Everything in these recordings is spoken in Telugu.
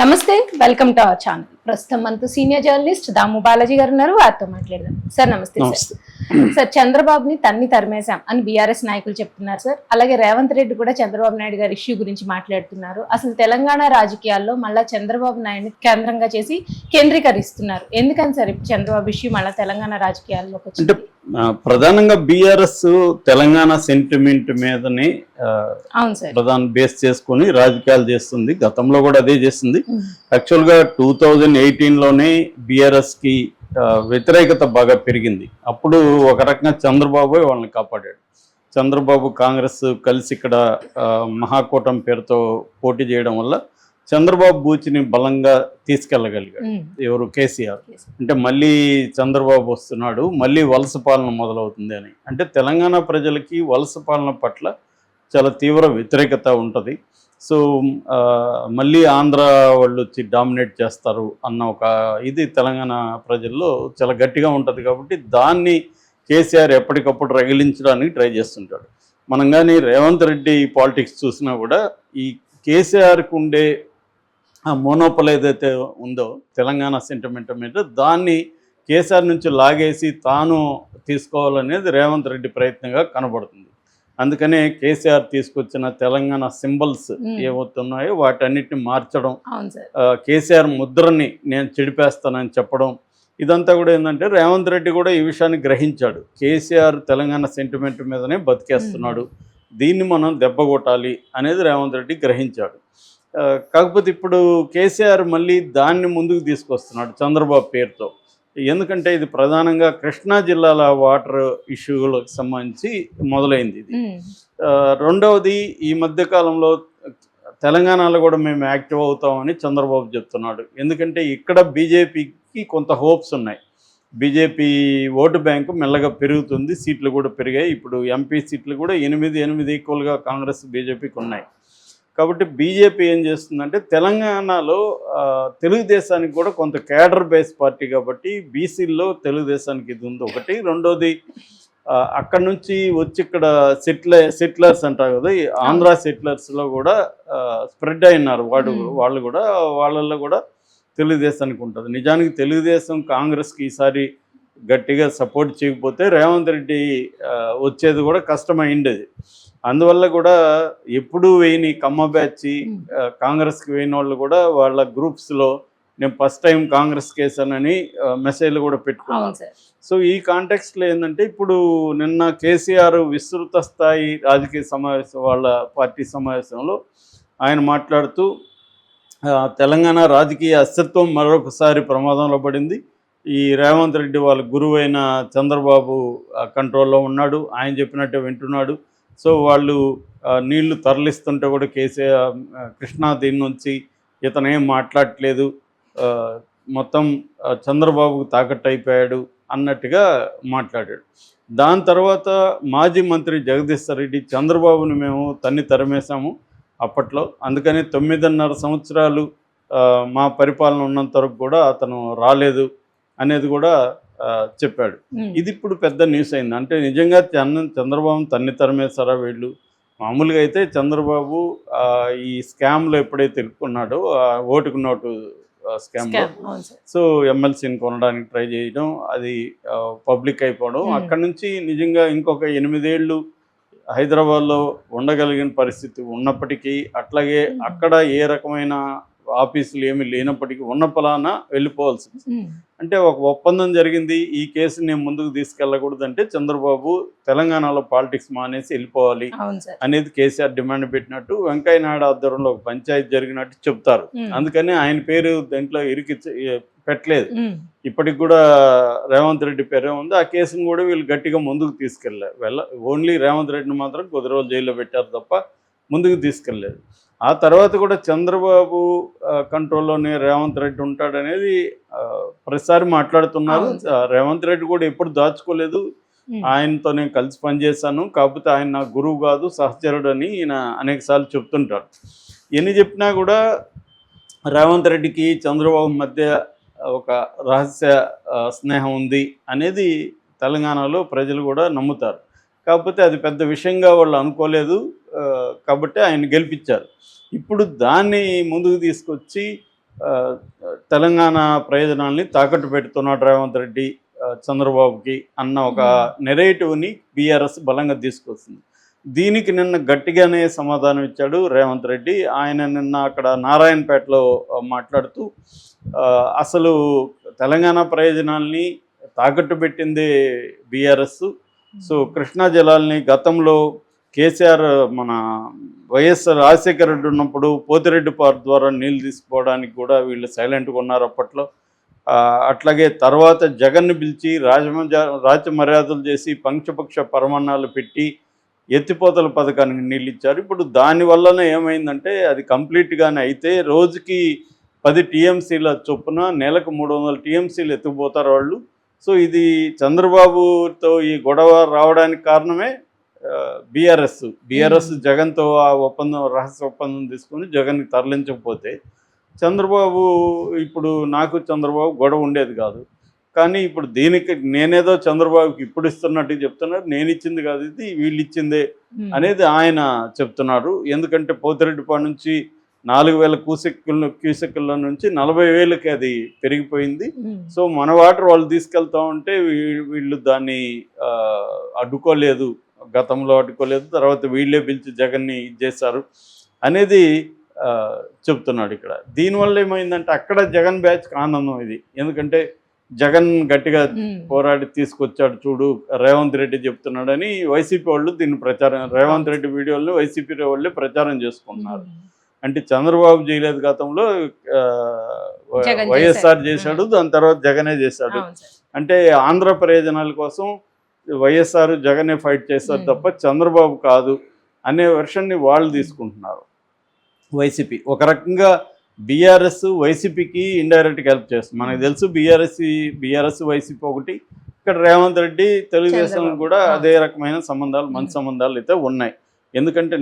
నమస్తే, వెల్కమ్ టు అవర్ ఛానల్. ప్రస్తుతం మనతో సీనియర్ జర్నలిస్ట్ దాము బాలాజీ గారు ఉన్నారు. వారితో మాట్లాడదాం. సార్ నమస్తే. సార్, చంద్రబాబుని తరిమేశాం అని బీఆర్ఎస్ నాయకులు చెప్తున్నారు సార్. అలాగే రేవంత్ రెడ్డి కూడా చంద్రబాబు నాయుడు గారి ఇష్యూ గురించి మాట్లాడుతున్నారు. అసలు తెలంగాణ రాజకీయాల్లో మళ్ళా చంద్రబాబు నాయుడిని కేంద్రంగా చేసి కేంద్రీకరిస్తున్నారు. ఎందుకని సార్ ఇప్పుడు చంద్రబాబు ఇష్యూ మళ్ళీ తెలంగాణ రాజకీయాల్లోకి వచ్చింది? ప్రధానంగా బీఆర్ఎస్ తెలంగాణ సెంటిమెంట్ మీదనే ప్రధాన బేస్ చేసుకుని రాజకీయాలు చేస్తుంది. గతంలో కూడా అదే చేస్తుంది. యాక్చువల్ గా 2018లోనే బీఆర్ఎస్ కి వ్యతిరేకత బాగా పెరిగింది. అప్పుడు ఒక రకంగా చంద్రబాబు వాళ్ళని కాపాడాడు. చంద్రబాబు కాంగ్రెస్ కలిసి ఇక్కడ మహాకూటమి పేరుతో పోటీ చేయడం వల్ల చంద్రబాబు బూచిని బలంగా తీసుకెళ్ళగలిగాడు. ఎవరు? కేసీఆర్. అంటే మళ్ళీ చంద్రబాబు వస్తున్నాడు, మళ్ళీ వలస పాలన మొదలవుతుంది అని. అంటే తెలంగాణ ప్రజలకి వలస పాలన పట్ల చాలా తీవ్ర వ్యతిరేకత ఉంటుంది. సో మళ్ళీ ఆంధ్ర వాళ్ళు వచ్చి డామినేట్ చేస్తారు అన్న ఒక ఇది తెలంగాణ ప్రజల్లో చాలా గట్టిగా ఉంటుంది. కాబట్టి దాన్ని కేసీఆర్ ఎప్పటికప్పుడు రగిలించడానికి ట్రై చేస్తుంటాడు. మనం కానీ రేవంత్ రెడ్డి పాలిటిక్స్ చూసినా కూడా ఈ కేసీఆర్కి ఉండే ఆ మోనోపల్ ఏదైతే ఉందో తెలంగాణ సెంటిమెంట్ మీద, దాన్ని కేసీఆర్ నుంచి లాగేసి తాను తీసుకోవాలనేది రేవంత్ రెడ్డి ప్రయత్నంగా కనబడుతుంది. అందుకనే కేసీఆర్ తీసుకొచ్చిన తెలంగాణ సింబల్స్ ఏవవుతున్నాయో వాటన్నిటిని మార్చడం, కేసీఆర్ ముద్రని నేను చెడిపేస్తానని చెప్పడం, ఇదంతా కూడా ఏంటంటే రేవంత్ రెడ్డి కూడా ఈ విషయాన్ని గ్రహించాడు. కేసీఆర్ తెలంగాణ సెంటిమెంట్ మీదనే బతికేస్తున్నాడు, దీన్ని మనం దెబ్బ కొట్టాలి అనేది రేవంత్ రెడ్డి గ్రహించాడు. కాకపోతే ఇప్పుడు కేసీఆర్ మళ్ళీ దాన్ని ముందుకు తీసుకొస్తున్నాడు చంద్రబాబు పేరుతో. ఎందుకంటే ఇది ప్రధానంగా కృష్ణా జిల్లాల వాటర్ ఇష్యూలకు సంబంధించి మొదలైంది ఇది. రెండవది, ఈ మధ్యకాలంలో తెలంగాణలో కూడా మేము యాక్టివ్ అవుతామని చంద్రబాబు చెప్తున్నాడు. ఎందుకంటే ఇక్కడ బీజేపీకి కొంత హోప్స్ ఉన్నాయి. బీజేపీ ఓటు బ్యాంకు మెల్లగా పెరుగుతుంది, సీట్లు కూడా పెరిగాయి. ఇప్పుడు ఎంపీ సీట్లు కూడా 8 ఈక్వల్గా కాంగ్రెస్ బీజేపీకి ఉన్నాయి. కాబట్టి బీజేపీ ఏం చేస్తుందంటే తెలంగాణలో తెలుగుదేశానికి కూడా కొంత కేడర్ బేస్ పార్టీ కాబట్టి బీసీల్లో తెలుగుదేశానికి ఇది ఉంది ఒకటి. రెండోది, అక్కడ నుంచి వచ్చి ఇక్కడ సెటిలర్స్ అంటారు కదా, ఈ ఆంధ్ర సెటిలర్స్లో కూడా స్ప్రెడ్ అయినారు. వాళ్ళు కూడా వాళ్ళల్లో కూడా తెలుగుదేశానికి ఉంటుంది. నిజానికి తెలుగుదేశం కాంగ్రెస్కి ఈసారి గట్టిగా సపోర్ట్ చేయకపోతే రేవంత్ రెడ్డి వచ్చేది కూడా కష్టమైండేది. అందువల్ల కూడా ఎప్పుడూ వేయని కమ్మ బ్యాచ్ కాంగ్రెస్కి వేయని వాళ్ళు కూడా వాళ్ళ గ్రూప్స్లో నేను ఫస్ట్ టైం కాంగ్రెస్ కేసానని మెసేజ్లు కూడా పెట్టుకున్నాను. సో ఈ కాంటెక్స్ట్లో ఏంటంటే ఇప్పుడు నిన్న కేసీఆర్ విస్తృత స్థాయి రాజకీయ సమావేశం, వాళ్ళ పార్టీ సమావేశంలో ఆయన మాట్లాడుతూ తెలంగాణ రాజకీయ అస్తిత్వం మరొకసారి ప్రమాదంలో పడింది. ఈ రేవంత్ రెడ్డి వాళ్ళ గురువైన చంద్రబాబు కంట్రోల్లో ఉన్నాడు, ఆయన చెప్పినట్టే వింటున్నాడు. సో వాళ్ళు నీళ్లు తరలిస్తుంటే కూడా కేసీఆర్ కృష్ణా దీని నుంచి ఇతను ఏం మాట్లాడట్లేదు, మొత్తం చంద్రబాబుకు తాకట్టు అయిపోయాడు అన్నట్టుగా మాట్లాడాడు. దాని తర్వాత మాజీ మంత్రి జగదీష్ రెడ్డి చంద్రబాబుని మేము తరిమేశాము అప్పట్లో, అందుకని 9.5 సంవత్సరాలు మా పరిపాలన ఉన్నంత వరకు కూడా అతను రాలేదు అనేది కూడా చెప్పాడు. ఇది ఇప్పుడు పెద్ద న్యూస్ అయింది. అంటే నిజంగా చంద్రబాబు తరిమేశారా వీళ్ళు? మామూలుగా అయితే చంద్రబాబు ఈ స్కామ్లో ఎప్పుడైతే ఇరుక్కున్నాడో, ఓటుకు నోటు స్కామ్లో, సో ఎమ్మెల్సీని కొనడానికి ట్రై చేయడం, అది పబ్లిక్ అయిపోవడం, అక్కడ నుంచి నిజంగా ఇంకొక 8 ఏళ్ళు హైదరాబాద్లో ఉండగలిగిన పరిస్థితి ఉన్నప్పటికీ, అట్లాగే అక్కడ ఏ రకమైన ఆఫీసులు ఏమీ లేనప్పటికీ ఉన్న పలానా వెళ్ళిపోవాల్సి. అంటే ఒక ఒప్పందం జరిగింది, ఈ కేసుని నేను ముందుకు తీసుకెళ్ళకూడదంటే చంద్రబాబు తెలంగాణలో పాలిటిక్స్ మానేసి వెళ్ళిపోవాలి అనేది కేసీఆర్ డిమాండ్ పెట్టినట్టు, వెంకయ్య నాయుడు ఆధ్వర్యంలో ఒక పంచాయతీ జరిగినట్టు చెప్తారు. అందుకని ఆయన పేరు దాంట్లో పెట్టలేదు. ఇప్పటికి కూడా రేవంత్ రెడ్డి పేరే ఉంది. ఆ కేసును కూడా వీళ్ళు గట్టిగా ముందుకు తీసుకెళ్ళారు. ఓన్లీ రేవంత్ రెడ్డిని మాత్రం కొద్ది రోజులు జైల్లో పెట్టారు తప్ప ముందుకు తీసుకెళ్ళలేదు. ఆ తర్వాత కూడా చంద్రబాబు కంట్రోల్లోనే రేవంత్ రెడ్డి ఉంటాడనేది ప్రతిసారి మాట్లాడుతున్నారు. రేవంత్ రెడ్డి కూడా ఎప్పుడు దాచుకోలేదు, ఆయనతో నేను కలిసి పనిచేశాను, కాకపోతే ఆయన నా గురువు కాదు సహచరుడు అని ఈయన అనేక సార్లు చెప్తుంటాడు. ఎన్ని చెప్పినా కూడా రేవంత్ రెడ్డికి చంద్రబాబు మధ్య ఒక రహస్య స్నేహం ఉంది అనేది తెలంగాణలో ప్రజలు కూడా నమ్ముతారు. కాకపోతే అది పెద్ద విషయంగా వాళ్ళు అనుకోలేదు, కాబట్టి ఆయన గెలిపించారు. ఇప్పుడు దాన్ని ముందుకు తీసుకొచ్చి తెలంగాణ ప్రయోజనాల్ని తాకట్టు పెడుతున్నాడు రేవంత్ రెడ్డి చంద్రబాబుకి అన్న ఒక నెరేటివ్ని బీఆర్ఎస్ బలంగా తీసుకొస్తుంది. దీనికి నిన్న గట్టిగానే సమాధానం ఇచ్చాడు రేవంత్ రెడ్డి. ఆయన నిన్న అక్కడ నారాయణపేటలో మాట్లాడుతూ అసలు తెలంగాణ ప్రయోజనాల్ని తాకట్టు పెట్టిందే బీఆర్ఎస్. సో కృష్ణా జలాల్ని గతంలో కేసీఆర్ మన వైఎస్ఆర్ రాజశేఖర రెడ్డి ఉన్నప్పుడు పోతిరెడ్డి పార్క్ ద్వారా నీళ్ళు తీసుకోవడానికి కూడా వీళ్ళు సైలెంట్గా ఉన్నారు అప్పట్లో. అట్లాగే తర్వాత జగన్ను పిలిచి రాజమర్యాదలు చేసి పంచపక్ష పరమాణాలు పెట్టి ఎత్తిపోతల పథకానికి నీళ్ళు ఇచ్చారు. ఇప్పుడు దానివల్లనే ఏమైందంటే అది కంప్లీట్గానే అయితే రోజుకి 10 టీఎంసీల చొప్పున నెలకు 300 టీఎంసీలు ఎత్తుకుపోతారు వాళ్ళు. సో ఇది చంద్రబాబుతో ఈ గొడవ రావడానికి కారణమే బీఆర్ఎస్ జగన్తో ఆ ఒప్పందం రహస్య ఒప్పందం తీసుకుని జగన్కి తరలించకపోతే చంద్రబాబు ఇప్పుడు నాకు చంద్రబాబు గొడవ ఉండేది కాదు. కానీ ఇప్పుడు దీనికి నేనేదో చంద్రబాబుకి ఇప్పుడు ఇస్తున్నట్టు చెప్తున్నారు. నేను ఇచ్చింది కాదు, ఇది వీళ్ళు ఇచ్చిందే అనేది ఆయన చెప్తున్నారు. ఎందుకంటే పోతిరెడ్డిపాడు నుంచి 4,000 క్యూసెక్కుల నుంచి 40,000కి అది పెరిగిపోయింది. సో మన వాటర్ వాళ్ళు తీసుకెళ్తా ఉంటే వీళ్ళు దాన్ని అడ్డుకోలేదు, గతంలో అడ్డుకోలేదు, తర్వాత వీళ్ళే పిలిచి జగన్ని ఇచ్చేశారు అనేది చెప్తున్నాడు ఇక్కడ. దీనివల్ల ఏమైందంటే అక్కడ జగన్ బ్యాచ్కి ఆనందం ఇది. ఎందుకంటే జగన్ గట్టిగా పోరాడి తీసుకొచ్చాడు చూడు రేవంత్ రెడ్డి చెప్తున్నాడని వైసీపీ వాళ్ళు దీన్ని ప్రచారం, రేవంత్ రెడ్డి వీడియోలను వైసీపీ వాళ్ళే ప్రచారం చేసుకుంటున్నారు. అంటే చంద్రబాబు చేయలేదు గతంలో, వైఎస్ఆర్ చేశాడు, దాని తర్వాత జగనే చేశాడు. అంటే ఆంధ్ర ప్రయోజనాల కోసం వైఎస్ఆర్ జగనే ఫైట్ చేస్తారు తప్ప చంద్రబాబు కాదు అనే వెర్షన్ని వాళ్ళు తీసుకుంటున్నారు వైసీపీ. ఒక రకంగా బీఆర్ఎస్ వైసీపీకి ఇండైరెక్ట్గా హెల్ప్ చేస్తుంది. మనకు తెలుసు బీఆర్ఎస్ వైసీపీ ఒకటి, ఇక్కడ రేవంత్ రెడ్డి తెలుగుదేశం కూడా అదే రకమైన సంబంధాలు, మంచి సంబంధాలు అయితే ఉన్నాయి. ఎందుకంటే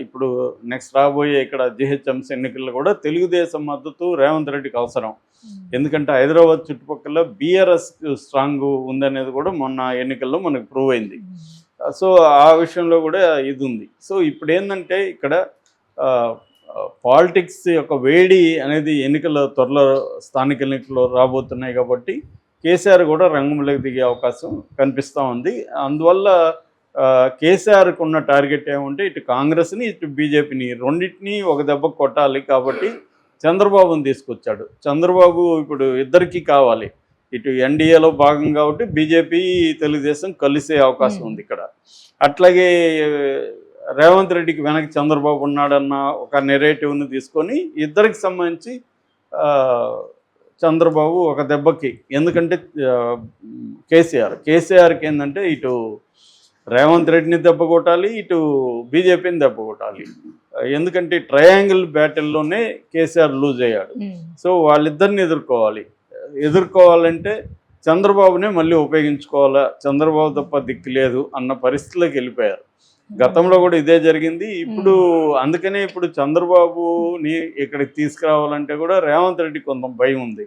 ఇప్పుడు నెక్స్ట్ రాబోయే ఇక్కడ జిహెచ్ఎంసీ ఎన్నికల్లో కూడా తెలుగుదేశం మద్దతు రేవంత్ రెడ్డికి అవసరం. ఎందుకంటే హైదరాబాద్ చుట్టుపక్కల బీఆర్ఎస్ స్ట్రాంగ్ ఉందనేది కూడా మొన్న ఎన్నికల్లో మనకు ప్రూవ్ అయింది. సో ఆ విషయంలో కూడా ఇది ఉంది. సో ఇప్పుడు ఏంటంటే ఇక్కడ పాలిటిక్స్ యొక్క వేడి అనేది త్వరలో స్థానిక ఎన్నికల్లో రాబోతున్నాయి కాబట్టి కేసీఆర్ కూడా రంగంలోకి దిగే అవకాశం కనిపిస్తూ ఉంది. అందువల్ల కేసీఆర్కి ఉన్న టార్గెట్ ఏమంటే ఇటు కాంగ్రెస్ని ఇటు బీజేపీని రెండింటినీ ఒక దెబ్బ కొట్టాలి కాబట్టి చంద్రబాబుని తీసుకొచ్చాడు. చంద్రబాబు ఇప్పుడు ఇద్దరికీ కావాలి, ఇటు ఎన్డీఏలో భాగం కాబట్టి బీజేపీ తెలుగుదేశం కలిసే అవకాశం ఉంది ఇక్కడ. అట్లాగే రేవంత్ రెడ్డికి వెనక్కి చంద్రబాబు ఉన్నాడన్న ఒక నెరేటివ్ని తీసుకొని ఇద్దరికి సంబంధించి చంద్రబాబు ఒక దెబ్బకి, ఎందుకంటే కేసీఆర్కి ఏంటంటే ఇటు రేవంత్ రెడ్డిని దెబ్బ కొట్టాలి, ఇటు బీజేపీని దెబ్బ కొట్టాలి. ఎందుకంటే ట్రయాంగిల్ బ్యాటిల్లోనే కేసీఆర్ లూజ్ అయ్యాడు. సో వాళ్ళిద్దరిని ఎదుర్కోవాలంటే చంద్రబాబునే మళ్ళీ ఉపయోగించుకోవాలా, చంద్రబాబు తప్ప దిక్కు లేదు అన్న పరిస్థితిలోకి వెళ్ళిపోయారు. గతంలో కూడా ఇదే జరిగింది. అందుకనే ఇప్పుడు చంద్రబాబుని ఇక్కడికి తీసుకురావాలంటే కూడా రేవంత్ రెడ్డి కొంత భయం ఉంది.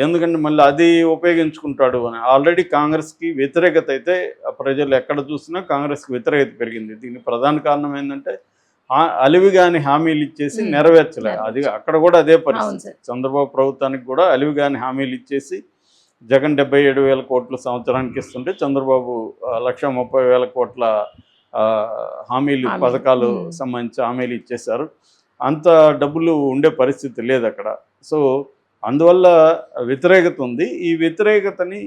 ఎందుకంటే మళ్ళీ అది ఉపయోగించుకుంటాడు అని. ఆల్రెడీ కాంగ్రెస్కి వ్యతిరేకత అయితే ప్రజలు ఎక్కడ చూసినా కాంగ్రెస్కి వ్యతిరేకత పెరిగింది. దీనికి ప్రధాన కారణం ఏంటంటే అలివిగాని హామీలు ఇచ్చేసి నెరవేర్చలేదు. అది అక్కడ కూడా అదే పరిస్థితి. చంద్రబాబు ప్రభుత్వానికి కూడా అలివిగాని హామీలు ఇచ్చేసి జగన్ 77,000 కోట్లు సంవత్సరానికి ఇస్తుంటే చంద్రబాబు 1,30,000 కోట్ల హామీలు, పథకాలు సంబంధించి హామీలు ఇచ్చేశారు. అంత డబ్బులు ఉండే పరిస్థితి లేదు అక్కడ. సో అందువల్ల వ్యతిరేకత ఉంది. ఈ వ్యతిరేకతని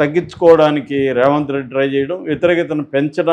తగ్గించుకోవడానికి రేవంత్ రెడ్డి ట్రై చేయడం, వ్యతిరేకతను పెంచడం